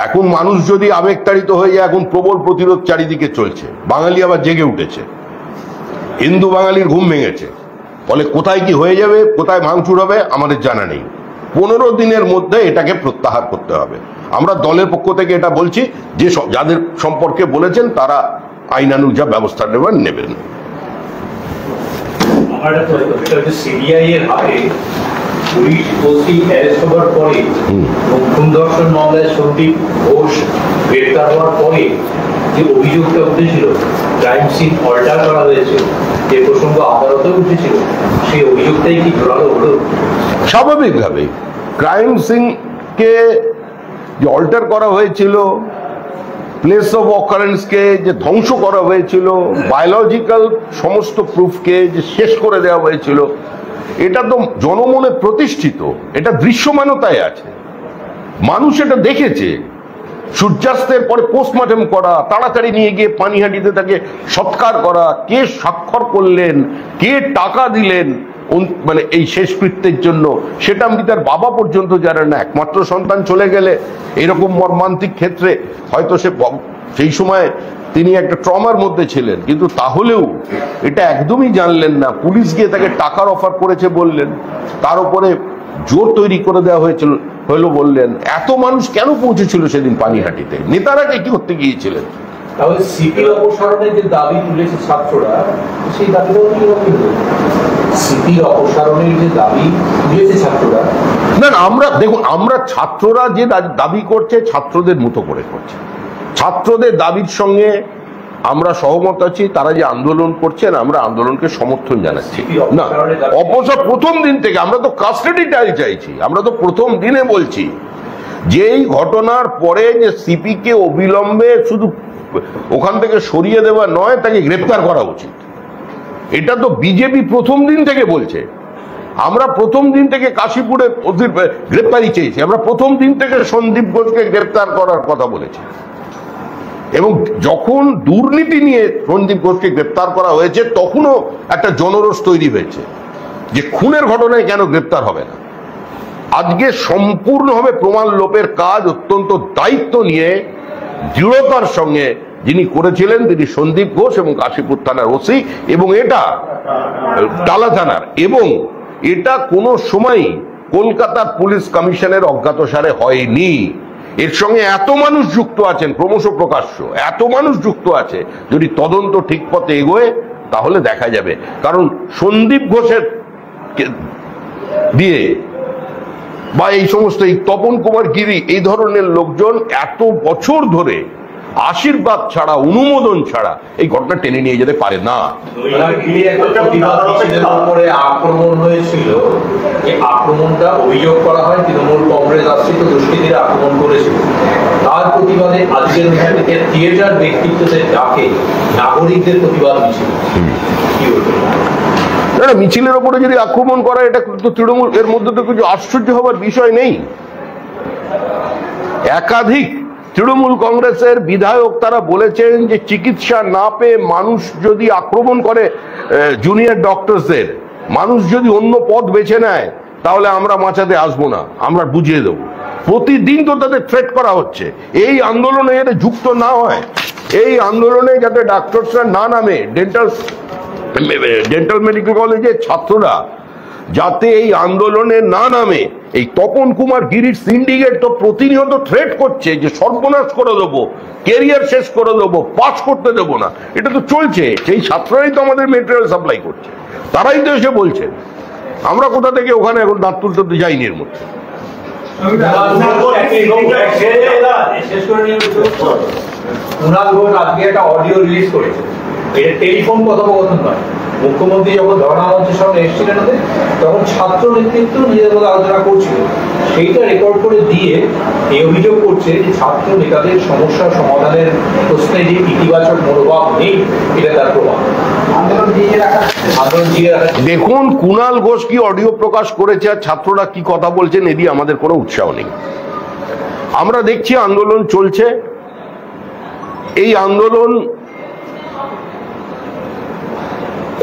Speaker 1: এখন মানুষ যদি আবেগতাড়িত হয়ে যায়, এখন প্রবল প্রতিরোধ চারিদিকে চলছে, বাঙালি আবার জেগে উঠেছে, হিন্দু বাঙালির ঘুম ভেঙেছে। ফলে কোথায় কি হয়ে যাবে, কোথায় ভাঙচুর হবে আমাদের জানা নেই। 15 দিনের মধ্যে এটাকে প্রত্যাহার করতে হবে। আমরা দলের পক্ষ থেকে এটা বলছি যে যাদের সম্পর্কে বলেছেন তারা আইনানুগ যা ব্যবস্থা নেবেন।
Speaker 2: সিবিআই এর হাতে পুলিশ ওসি অ্যারেস্ট হওয়ার পরে এবং খুন ধর্ষণ মামলায় সন্দীপ ঘোষ গ্রেপ্তার হওয়ার পরে যে অভিযোগটা উঠেছিল, ক্রাইম সিন অল্টার করা হয়েছে, যে প্রসঙ্গ আদালতে উঠেছিল, সেই অভিযোগটাই কি জোরালো হলো?
Speaker 1: স্বাভাবিকভাবে ক্রাইম সিনকে যে অল্টার করা হয়েছিল, প্লেস অফ অকারেন্সকে যে ধ্বংস করা হয়েছিল, বায়োলজিক্যাল সমস্ত প্রুফকে যে শেষ করে দেওয়া হয়েছিল, এটা তো জনমনে প্রতিষ্ঠিত, এটা দৃশ্যমানতায় আছে, মানুষ এটা দেখেছে। সূর্যাস্তের পরে পোস্টমর্টম করা, তাড়াতাড়ি নিয়ে গিয়ে পানিহাটিতে তাকে সৎকার করা, কে স্বাক্ষর করলেন, কে টাকা দিলেন মানে এই শেষকৃত্যের জন্য, সেটা আমি তার বাবা পর্যন্ত জানেন না। একমাত্র সন্তান চলে গেলে এরকম মর্মান্তিক ক্ষেত্রে হয়তো সেই সময় তিনি একটা ট্রমার মধ্যে ছিলেন, কিন্তু তাহলেও এটা একদমই জানলেন না। পুলিশ গিয়ে তাকে টাকার অফার করেছে বললেন, তার উপরে জোর তৈরি করে দেওয়া হলো বললেন। এত মানুষ কেন পৌঁছেছিল সেদিন পানিহাটিতে? নেতারা কি করতে গিয়েছিলেন?
Speaker 2: তাহলে সিপি অপসারণের যে দাবি তুলেছে ছাত্ররা, সেই দাবিটাও কি সিপির অপসারণের যে দাবি তুলেছে ছাত্ররা?
Speaker 1: না, আমরা দেখুন, আমরা ছাত্ররা যে দাবি করছে ছাত্রদের মতো করে করছে। ছাত্রদের দাবির সঙ্গে আমরা সহমত আছি, তারা যে আন্দোলন করছেন আমরা আন্দোলনকে সমর্থন জানাচ্ছি। না, অপসার প্রথম দিন থেকে আমরা তো কাস্টাডি চাইছি। আমরা তো প্রথম দিনে বলছি যে এই ঘটনার পরে যে সিপি কে অবিলম্বে শুধু ওখান থেকে সরিয়ে দেওয়া নয়, তাকে গ্রেপ্তার করা উচিত। এটা তো বিজেপি প্রথম দিন থেকে বলছে। আমরা প্রথম দিন থেকে কাশীপুরের গ্রেপ্তারি চেয়েছি, আমরা প্রথম দিন থেকে সন্দীপ ঘোষকে গ্রেপ্তার করার কথা বলেছি। এবং যখন দুর্নীতি নিয়ে সন্দীপ ঘোষকে গ্রেপ্তার করা হয়েছে তখনও একটা জনরোষ তৈরি হয়েছে যে খুনের ঘটনায় কেন গ্রেপ্তার হবে না। আজকে সম্পূর্ণভাবে প্রমাণ লোপের কাজ অত্যন্ত দায়িত্ব নিয়ে দৃঢ়তার সঙ্গে যিনি করেছিলেন তিনি সন্দীপ ঘোষ এবং কাশীপুর থানার ওসি, এবং এটা টালা থানার, এবং এটা কোনো সময় কলকাতার পুলিশ কমিশনের অজ্ঞাতসারে হয়নি। এর সঙ্গে এত মানুষ যুক্ত আছেন, ক্রমশ প্রকাশ্য এত মানুষ যুক্ত আছে। যদি তদন্ত ঠিক পথে এগোয় তাহলে দেখা যাবে। কারণ সন্দীপ ঘোষের দিয়ে বা এই সমস্ত এই তপন কুমার গিরি এই ধরনের লোকজন এত বছর ধরে আশীর্বাদ ছাড়া, অনুমোদন ছাড়া এই ঘটনা টেনে নিয়ে যেতে পারে না।
Speaker 2: আক্রমণ হয়েছিল, এই আক্রমণটা অভিযোগ করা হয় তৃণমূল কংগ্রেস আশ্রিত দুষ্কৃতীরা আক্রমণ করেছিল। তার প্রতিবাদে আজকের থিয়েটার ব্যক্তিত্বদের ডাকে নাগরিকদের প্রতিবাদ মিছিল।
Speaker 1: মিছিলের ওপরে যদি আক্রমণ করা, এটা তো তৃণমূল, এর মধ্যে তো কিছু আশ্চর্য হবার বিষয় নেই। একাধিক তৃণমূল কংগ্রেসের বিধায়ক তারা বলেছেন যে চিকিৎসা না পেয়ে মানুষ যদি আক্রমণ করে জুনিয়র ডক্টরসদের, মানুষ যদি অন্য পথ বেছে নেয় তাহলে আমরা বাঁচাতে আসবো না, আমরা বুঝিয়ে দেবো। প্রতিদিন তো তাদের থ্রেট করা হচ্ছে। এই আন্দোলনে যাতে যুক্ত না হয়, এই আন্দোলনে যাতে ডাক্তাররা না নামে, ডেন্টাল মেডিকেল কলেজের ছাত্ররা যাতে এই আন্দোলনে না নামে, এই তপন কুমার গিরির সিন্ডিকেট তো প্রতিনিয়ত থ্রেট করছে যে সর্বনাশ করে দেবো, কেরিয়ার শেষ করে দেবো, পাস করতে দেবো না। এটা তো চলছে, সেই ছাত্ররাই তো আমাদের মেটেরিয়াল সাপ্লাই করছে, তারাই তো এসে বলছে। আমরা কোথা থেকে ওখানে এখন দাঁত তুলতে যাইনি এর মধ্যে।
Speaker 2: কুণাল ঘোষ আজকে একটা অডিও রিলিজ করেছে, এটা টেলিফোন কথোপকথন নয়। মুখ্যমন্ত্রী যখন ধর্ণা মঞ্চের সামনে এসেছিলেন ওদের, তখন ছাত্র নেতৃত্ব নিজেদের মধ্যে আলোচনা করছিল, সেইটা রেকর্ড করে দিয়ে এই অভিযোগ করছে যে ছাত্র নেতাদের সমস্যা সমাধানের প্রশ্নে যে ইতিবাচক মনোভাব নেই, এটা তার প্রমাণ। আন্দোলন জিয়ে রাখা।
Speaker 1: দেখুন কুণাল ঘোষ কি অডিও প্রকাশ করেছে আর ছাত্ররা কি কথা বলছেন, এদিকে আমাদের কোনো উৎসাহ নেই। আমরা দেখছি আন্দোলন চলছে, এই আন্দোলন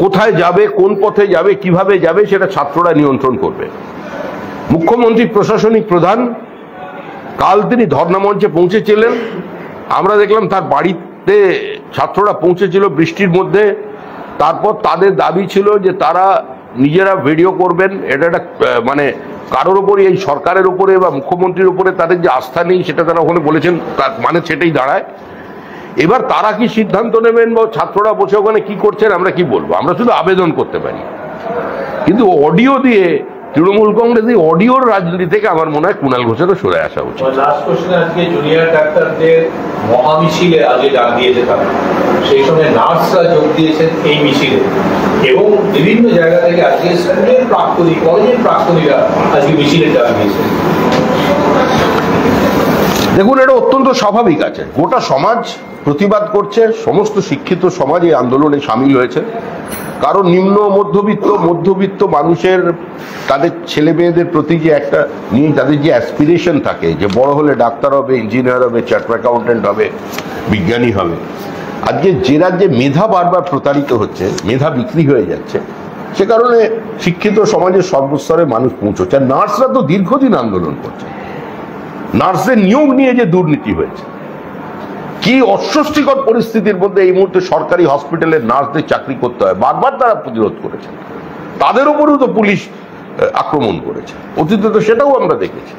Speaker 1: কোথায় যাবে, কোন পথে যাবে, কিভাবে যাবে সেটা ছাত্ররা নিয়ন্ত্রণ করবে। মুখ্যমন্ত্রী প্রশাসনিক প্রধান কাল তিনি ধর্ণা মঞ্চে পৌঁছেছিলেন, আমরা দেখলাম তার বাড়িতে ছাত্ররা পৌঁছেছিল বৃষ্টির মধ্যে। তারপর তাদের দাবি ছিল যে তারা নিজেরা ভিডিও করবেন। এটা একটা মানে কারোর উপরে, এই সরকারের উপরে বা মুখ্যমন্ত্রীর উপরে তাদের যে আস্থা নেই সেটা তারা ওখানে বলেছেন, তার মানে সেটাই দাঁড়ায়। এবার তারা কি সিদ্ধান্ত নেবেন বা ছাত্ররা বসে ওখানে কি করছেন আমরা কি বলবো, আমরা শুধু আবেদন করতে পারি। কিন্তু অডিও দিয়ে তৃণমূল কংগ্রেস এই অডিওর রাজনীতি থেকে আমার মনে হয় কুণাল ঘোষেরও সরে আসা উচিত।
Speaker 2: লাস্ট কোশ্চেন, আজকে জুনিয়র ডাক্তারদের মহামিছিলে আজকে ডাক দিয়েছে তারা, সেই সঙ্গে নার্সরা যোগ দিয়েছেন এই মিছিলে, এবং বিভিন্ন জায়গা থেকে আজকে স্কুলের প্রাক্তনী, কলেজের প্রাক্তনীরা আজকে মিছিলের ডাক দিয়েছেন।
Speaker 1: দেখুন এটা অত্যন্ত স্বাভাবিক আছে, গোটা সমাজ প্রতিবাদ করছে, সমস্ত শিক্ষিত সমাজ এই আন্দোলনে সামিল হয়েছে। কারণ নিম্ন মধ্যবিত্ত মানুষের তাদের ছেলে মেয়েদের প্রতি যে একটা নিয়ে তাদের যে অ্যাসপিরেশন থাকে যে বড় হলে ডাক্তার হবে, ইঞ্জিনিয়ার হবে, চার্টার্ড অ্যাকাউন্টেন্ট হবে, বিজ্ঞানী হবে, আজকে যে রাজ্যে মেধা বারবার প্রতারিত হচ্ছে, মেধা বিক্রি হয়ে যাচ্ছে, সে কারণে শিক্ষিত সমাজের সর্বস্তরে মানুষ পৌঁছচ্ছে। আর নার্সরা তো দীর্ঘদিন আন্দোলন করছে, নার্সদের নিয়োগ নিয়ে যে দুর্নীতি হয়েছে, কি অস্বস্তিকর পরিস্থিতির মধ্যে এই মুহূর্তে সরকারি হসপিটালের নার্সদের চাকরি করতে হয়, বারবার তারা প্রতিরোধ করেছে। তাদের উপরেও তো পুলিশ আক্রমণ করেছে, অতীতে তো সেটাও আমরা দেখেছি।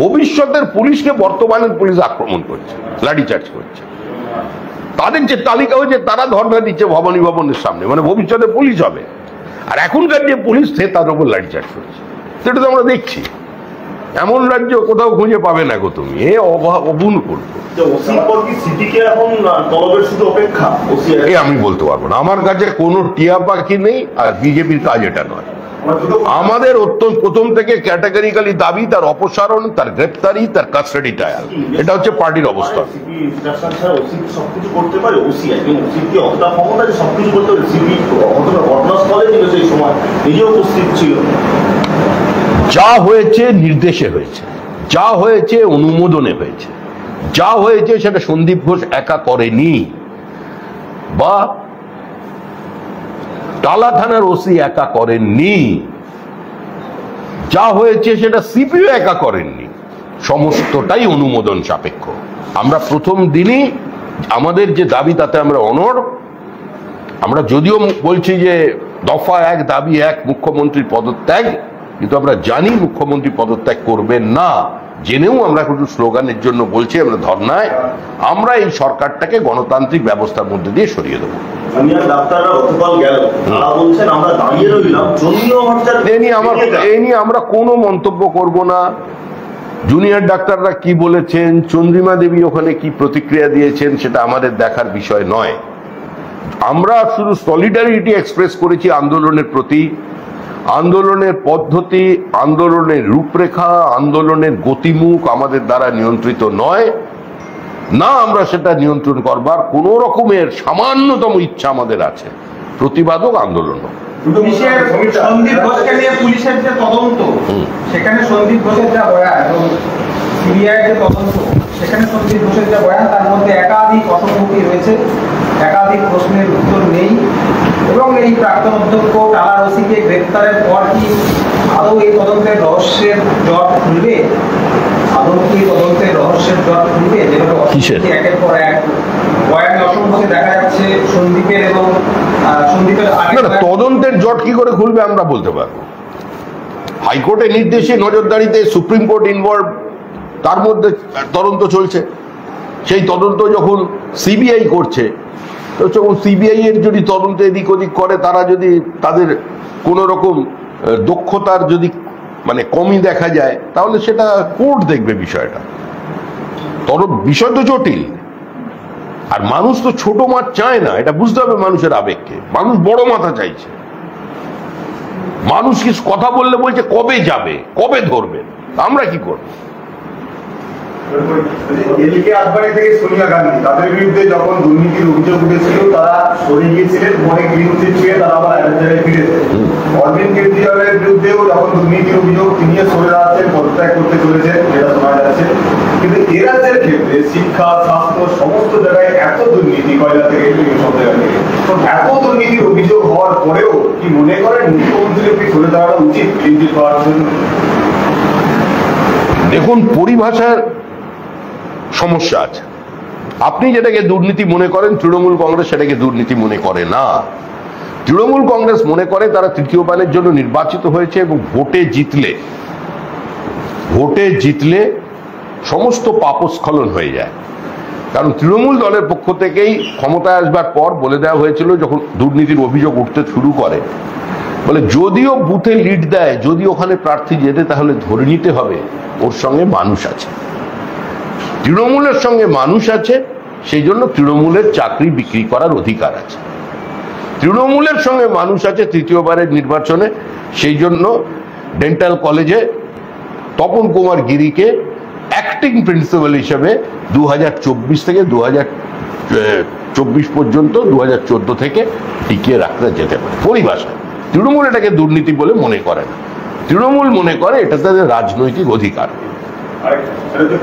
Speaker 1: ভবিষ্যতের পুলিশকে বর্তমানের পুলিশ আক্রমণ করছে, লাঠিচার্জ করছে। তাদের যে তালিকা হয়েছে তারা ধর্ণা দিচ্ছে ভবানী ভবনের সামনে, মানে ভবিষ্যতে পুলিশ হবে। আর এখনকার যে পুলিশ সে তার উপর লাঠিচার্জ করছে, সেটা তো আমরা দেখছি। এমন রাজ্য কোথাও খুঁজে পাবে না গো তুমি, এ অবুন করবো। আমি বলতে পারবো না, আমার কাছে কোনো টিয়া পাখি নেই, আর বিজেপির কাজ এটা নয়। আমাদের অত্যন্ত প্রথম থেকে ক্যাটাগরিক্যালি দাবি তার অপসারণ, তার গ্রেপ্তারি, তার কাস্টাডি ট্রায়াল। এটা হচ্ছে পার্টির অবস্থা। যা হয়েছে নির্দেশে হয়েছে, যা হয়েছে অনুমোদনে হয়েছে, যা হয়েছে সেটা সন্দীপ ঘোষ একা করেনি, বা টালা থানার ওসি একা করেননি, যা হয়েছে সেটা সিপিও একা করেননি, সমস্তটাই অনুমোদন সাপেক্ষ। আমরা প্রথম দিনই আমাদের যে দাবি তাতে আমরা অনড়। আমরা যদিও বলছি যে দফা 1 দাবি 1 মুখ্যমন্ত্রীর পদত্যাগ, কিন্তু আমরা জানি মুখ্যমন্ত্রী পদত্যাগ করবেন না, জেনেও আমরা শুধু স্লোগানের জন্য বলছি। আমরা ধর্নায় আমরা এই সরকারটাকে গণতান্ত্রিক ব্যবস্থার মধ্যে দিয়ে সরিয়ে দেবো। এই নিয়ে আমরা কোনো মন্তব্য করব না। জুনিয়র ডাক্তাররা কি বলেছেন, চন্দ্রিমা দেবী ওখানে কি প্রতিক্রিয়া দিয়েছেন, সেটা আমাদের দেখার বিষয় নয়। আমরা শুধু সলিডারিটি এক্সপ্রেস করেছি আন্দোলনের প্রতি। আন্দোলনের পদ্ধতি, আন্দোলনের রূপরেখা, আন্দোলনের গতিমুখ আমাদের দ্বারা নিয়ন্ত্রিত নয় না, আমরা সেটা নিয়ন্ত্রণ করবার কোন রকমের সামান্যতম ইচ্ছা আমাদের আছে। প্রতিবাদক আন্দোলন
Speaker 3: সন্দীপ ঘোষকে নিয়ে পুলিশের যে তদন্ত, সেখানে সন্দীপ ঘোষের যা বয়ান এবং সিবিআই যে তদন্ত, সেখানে সন্দীপ ঘোষের যা বয়ান, তার মধ্যে একাধিক অসঙ্গতি রয়েছে, একাধিক প্রশ্নের উত্তর নেই। এবং এই প্রাক্তন অধ্যক্ষ টালার ওসিকে গ্রেপ্তারের পর কি আদৌ এই তদন্তের রহস্যের জট খুলবে? আদৌ কি তদন্তের রহস্যের জট খুলবে? যেভাবে অসংখ্য একের পর এক বয়ানে অসংখ্যকে দেখা যাচ্ছে সন্দীপের এবং সন্দীপের আগে
Speaker 1: তদন্তের জট কি করে খুলবে আমরা বলতে পারবো। হাইকোর্টের নির্দেশে নজরদারিতে সুপ্রিম কোর্ট ইনভলভ, তার মধ্যে তদন্ত চলছে। সেই তদন্ত যখন সিবিআই করছে, তো যখন সিবিআই এর যদি তদন্ত এদিক ওদিক করে, তারা যদি তাদের কোন রকম দক্ষতার যদি মানে কমই দেখা যায়, তাহলে সেটা কোর্ট দেখবে বিষয়টা। বিষয় তো জটিল, আর মানুষ তো ছোট মাছ চায় না, এটা বুঝতে হবে মানুষের আবেগকে। মানুষ বড় মাথা চাইছে। মানুষ কি কথা বললে বলছে কবে যাবে, কবে ধরবে, আমরা কি করবো?
Speaker 4: এলকে আদবানি থেকে সোনিয়া গান্ধী, তাদের বিরুদ্ধে যখন দুর্নীতির অভিযোগ উঠেছিল তারা সরে গিয়েছিলেন, পরে গ্রিন চিট পেয়ে তারা আবার এক জায়গায় ফিরেছে। অরবিন্দ কেজরিওয়ালের বিরুদ্ধেও যখন দুর্নীতির অভিযোগ তিনি সরে দাঁড়াচ্ছেন, পদত্যাগ করতে চলেছেন, যেটা শোনা যাচ্ছে। কিন্তু এ রাজ্যের ক্ষেত্রে শিক্ষা, স্বাস্থ্য সমস্ত জায়গায় এত দুর্নীতি, কয়লা থেকে সব জায়গা থেকে এত দুর্নীতির অভিযোগ হওয়ার পরেও কি মনে করেন মুখ্যমন্ত্রীর কি সরে দাঁড়ানো উচিত গ্রিন চিট পাওয়ার জন্য?
Speaker 1: দেখুন, পরিভাষার সমস্যা আছে। আপনি যেটাকে দুর্নীতি মনে করেন, তৃণমূল কংগ্রেস সেটাকে দুর্নীতি মনে করে না। তৃণমূল কংগ্রেস মনে করে তারা তৃতীয়বারের জন্য নির্বাচিত হয়েছে এবং ভোটে জিতলে সমস্ত পাপস্খলন হয়ে যায়। কারণ তৃণমূল দলের পক্ষ থেকেই ক্ষমতায় আসবার পর বলে দেওয়া হয়েছিল, যখন দুর্নীতির অভিযোগ উঠতে শুরু করে, বলে যদিও বুথে লিড দেয়, যদি ওখানে প্রার্থী যেতে, তাহলে ধরে নিতে হবে ওর সঙ্গে মানুষ আছে, তৃণমূলের সঙ্গে মানুষ আছে, সেই জন্য তৃণমূলের চাকরি বিক্রি করার অধিকার আছে। তৃণমূলের সঙ্গে মানুষ আছে তৃতীয়বারের নির্বাচনে, সেই জন্য ডেন্টাল কলেজে তপন কুমার গিরিকে অ্যাক্টিং প্রিন্সিপাল হিসেবে 2024 থেকে 2024 পর্যন্ত, 2014 থেকে টিকিয়ে রাখতে যেতে পারে। পরিভাষা তৃণমূল এটাকে দুর্নীতি বলে মনে করে না। তৃণমূল মনে করে এটা তাদের রাজনৈতিক অধিকার।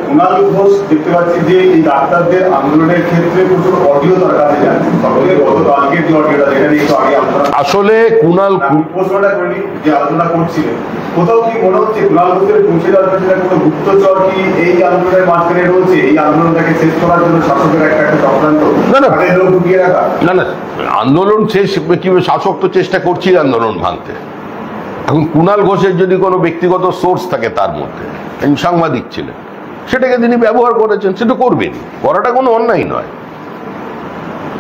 Speaker 4: কুণাল ঘোষ দেখতে পাচ্ছি যে এই ডাক্তারদের আন্দোলনের ক্ষেত্রে প্রচুর অডিও তার কাছে যাচ্ছে। আগের যে অডিওটা, যেখানে একটু আগে
Speaker 1: আসলে কুণাল
Speaker 4: প্রশ্নটা করিনি, যে আলোচনা করছিলেন, কোথাও কি মনে হচ্ছে কুণাল ঘোষের পৌঁছে দেওয়ার পেছনে কোনো গুপ্তচর কি এই আন্দোলনের মাঝখানে রয়েছে? এই আন্দোলনটাকে শেষ করার জন্য শাসকের একটা চক্রান্ত, লোক ঢুকিয়ে রাখা?
Speaker 1: না, আন্দোলন শেষ কিভাবে? শাসক তো চেষ্টা করছি আন্দোলন ভাঙতে। এখন কুণাল ঘোষের যদি কোনো ব্যক্তিগত সোর্স থাকে তার মধ্যে, সাংবাদিক ছিলেন, সেটাকে তিনি ব্যবহার করেছেন, সেটা করবেন, করাটা কোনো অন্যায় নয়।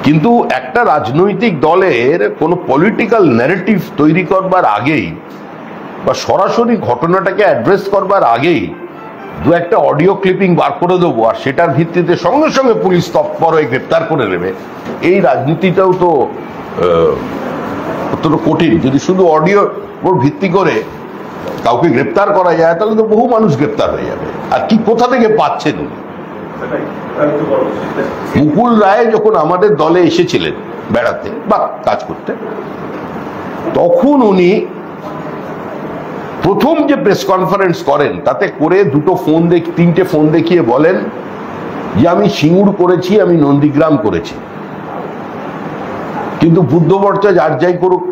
Speaker 1: কিন্তু একটা রাজনৈতিক দলের কোনো পলিটিক্যাল ন্যারেটিভ তৈরি করবার আগেই বা সরাসরি ঘটনাটাকে অ্যাড্রেস করবার আগেই দু একটা অডিও ক্লিপিং বার করে দেবো, আর সেটার ভিত্তিতে সঙ্গে সঙ্গে পুলিশ তৎপর হয়ে গ্রেপ্তার করে নেবে, এই রাজনীতিটাও তো অত্যন্ত কঠিন। যদি শুধু অডিও ওর ভিত্তি করে কাউকে গ্রেপ্তার করা যায়, তাহলে তো বহু মানুষ গ্রেপ্তার হয়ে যাবে। আর কি কোথা থেকে পাচ্ছেন উনি? মুকুল রায় যখন আমাদের দলে এসেছিলেন বেড়াতে বা কাজ করতে, তখন উনি প্রথম যে প্রেস কনফারেন্স করেন, তাতে করে তিনটে ফোন দেখিয়ে বলেন যে আমি সিঙ্গুর করেছি, আমি নন্দীগ্রাম করেছি, কিন্তু বুদ্ধবর্চা যার যাই করুক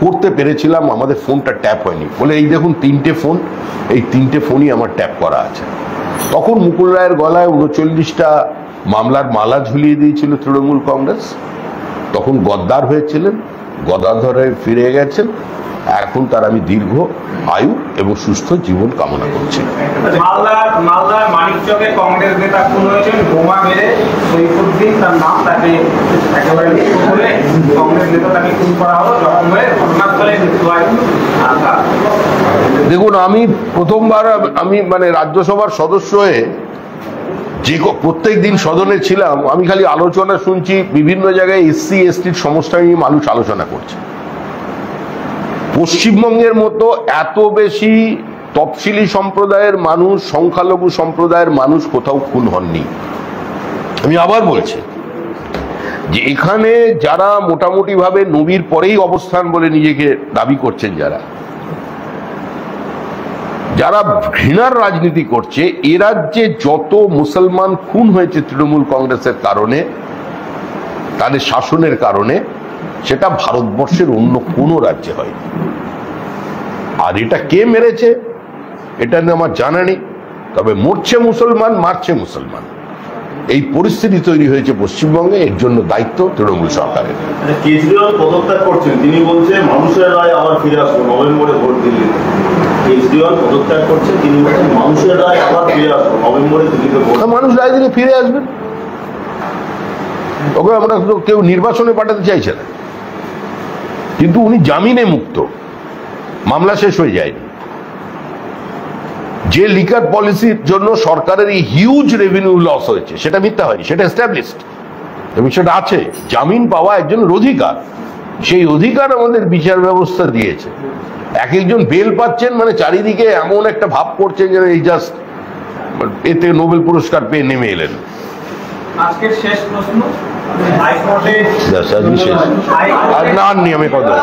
Speaker 1: করতে পেরেছিলাম, আমাদের ফোনটা ট্যাপ হয়নি। বলে এই দেখুন তিনটে ফোন, এই তিনটে ফোনই আমার ট্যাপ করা আছে। তখন মুকুল রায়ের গলায় 39টা মামলার মালা ঝুলিয়ে দিয়েছিল তৃণমূল কংগ্রেস। তখন গদ্দার হয়েছিলেন, গদাধরে ফিরে গেছেন। এখন তার আমি দীর্ঘ আয়ু এবং সুস্থ জীবন কামনা করছি।
Speaker 3: মালদার মানিকচকে কংগ্রেস নেতা খুন হয়েছেন, বোমা মেরে সৈফুদ্দিন তার নাম, তাকে একেবারে বলে কংগ্রেস নেতা তাকে খুন করা হলো, জখম হয়ে ঘটনাস্থলে মৃত্যু হয়।
Speaker 1: দেখুন, আমি প্রথমবার মানে রাজ্যসভার সদস্য হয়ে যে প্রত্যেক দিন সদনে ছিলাম, আমি খালি আলোচনা শুনছি, বিভিন্ন জায়গায় SC STর সমস্যা নিয়ে মানুষ আলোচনা করছে। পশ্চিমবঙ্গের মতো এত বেশি তফসিলি সম্প্রদায়ের মানুষ, সংখ্যালঘু সম্প্রদায়ের মানুষ কোথাও খুন হননি। আমি আবার বলছি যে এখানে যারা মোটামুটি ভাবে নবীর পরেই অবস্থান বলে নিজেকে দাবি করছেন, যারা ঘৃণার রাজনীতি করছে, এ রাজ্যে যত মুসলমান খুন হয়েছে তৃণমূল কংগ্রেসের কারণে, তাদের শাসনের কারণে, সেটা ভারতবর্ষের অন্য কোনো রাজ্যে হয়নি। আর এটা কে মেরেছে এটা নিয়ে আমার জানা নেই, তবে মরছে মুসলমান, মারছে মুসলমান। এই পরিস্থিতি তৈরি হয়েছে পশ্চিমবঙ্গে, এর জন্য দায়িত্ব তৃণমূল সরকারের।
Speaker 5: কেজরিওয়াল পদত্যাগ করছেন, তিনি বলছে মানুষের রায় আবার ফিরে আসবো নভেম্বরে ভোট দিল্লিতে। কেজরিওয়াল পদত্যাগ করছেন, তিনি বলছেন মানুষের রায় আবার ফিরে আসবো নভেম্বরে দিল্লিতে ভোট।
Speaker 1: মানুষ রায় দিলে ফিরে আসবেন, ওকে আমরা কেউ নির্বাচনে পাঠাতে চাইছে না, কিন্তু উনি জামিনে মুক্ত, মামলা শেষ হয়ে যায়নি। যে লিকার পলিসির জন্য সরকারের এই হিউজ রেভিনিউ লস হয়েছে সেটা মিথ্যা হয়নি, সেটা এস্টাবলিশড এবং সেটা আছে। জামিন পাওয়া একজনের অধিকার, সেই অধিকার আমাদের বিচার ব্যবস্থা দিয়েছে। এক একজন বেল পাচ্ছেন মানে চারিদিকে এমন একটা ভাব করছেন যে এই জাস্ট এতে নোবেল পুরস্কার পেয়ে নেমে এলেন।
Speaker 3: আজকের শেষ প্রশ্ন, হাইকোর্টে
Speaker 1: আর না নিয়মে কথা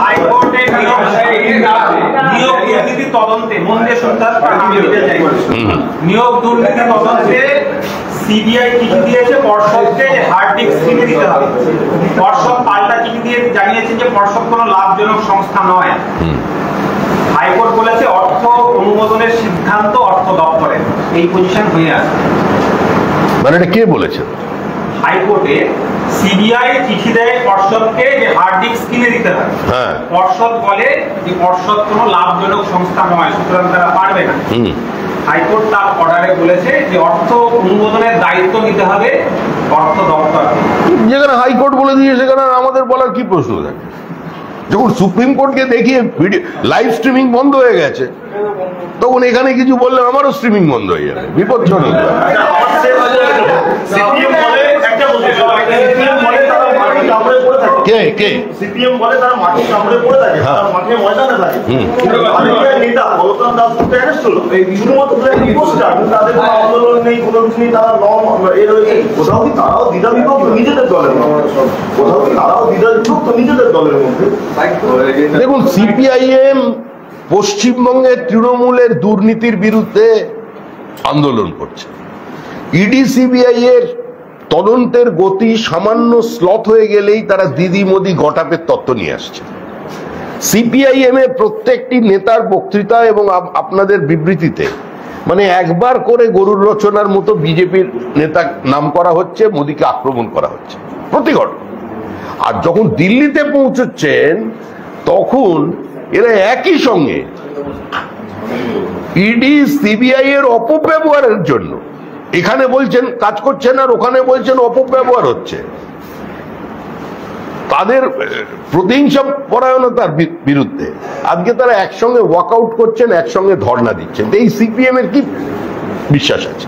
Speaker 3: হাইকোর্টে নিয়োগ দুর্নীতি তদন্তে মন দিয়ে শুনতে নিয়োগ দুর্নীতি তদন্তে সিবিআই চিঠি দিয়েছে পর্ষদকে যে হার্ড ডিস্ক কিনে দিতে হবে। পর্ষদ পাল্টা চিঠি দিয়ে জানিয়েছে যে পর্ষদ কোনো লাভজনক সংস্থা নয়। হাইকোর্ট বলেছে অর্থ অনুমোদনের সিদ্ধান্ত অর্থ দপ্তরের, এই পজিশন হয়ে আছে।
Speaker 1: মানে এটা কে বলেছেন?
Speaker 3: হাইকোর্টে সিবিআই চিঠি দেয় পর্ষদকে যে হার্ড ডিস্ক কিনে দিতে হবে। পর্ষদ বলে যে পর্ষদ কোনো লাভজনক সংস্থা নয়, সুতরাং তারা পারবে না। হাইকোর্ট তার অর্ডারে বলেছে যে অর্থ অনুমোদনের দায়িত্ব নিতে হবে অর্থ দপ্তর।
Speaker 1: যেখানে হাইকোর্ট বলে দিয়ে সেখানে আমাদের বলার কি প্রশ্ন থাকে? যখন সুপ্রিম কোর্টকে দেখিয়ে লাইভ স্ট্রিমিং বন্ধ হয়ে গেছে, তখন এখানে কিছু বললে আমারও স্ট্রিমিং বন্ধ হয়ে যাবে, বিপজ্জনক। কে কে
Speaker 5: সিপিএম বলে তারা মাঠে কামড়ে পড়ে থাকে, তারা মাঠে ময়দানে থাকে। নেতা গৌতম দাসগুপ্ত অ্যারেস্ট হলো শুধুমাত্র পোস্টার, তাদের কোনো আন্দোলন নেই, কোনো কিছু নেই, তারা এ রয়েছে। কোথাও কি তারাও দ্বিধা বিভক্ত নিজেদের দলের মধ্যে? কোথাও কি তারাও দ্বিধা বিভক্ত নিজেদের দলের মধ্যে?
Speaker 1: দেখুন, সিপিআইএম পশ্চিমবঙ্গের তৃণমূলের দুর্নীতির বিরুদ্ধে আন্দোলন করছে। ইডি সিবিআই এর তদন্তের গতি সামান্য স্লথ হয়ে গেলেই তারা দিদি মোদি গটাপের তত্ত্ব নিয়ে আসছে। সিপিআইএম এর প্রত্যেকটি নেতার বক্তৃতা এবং আপনাদের বিবৃতিতে মানে একবার করে গরুর রচনার মতো বিজেপির নেতা নাম করা হচ্ছে, মোদিকে আক্রমণ করা হচ্ছে প্রতি ঘটনা। আর যখন দিল্লিতে পৌঁছচ্ছেন তখন এরা একই সঙ্গে ইডি সিবিআই এর অপব্যবহারের জন্য এখানে বলছেন কাজ করছেন আর ওখানে বলছেন অপব্যবহার হচ্ছে, তাদের প্রতিহিংসা পরায়ণতার বিরুদ্ধে আজকে তারা একসঙ্গে ওয়াকআউট করছেন, একসঙ্গে ধর্ণা দিচ্ছেন। এই সিপিএম এর কি বিশ্বাস আছে?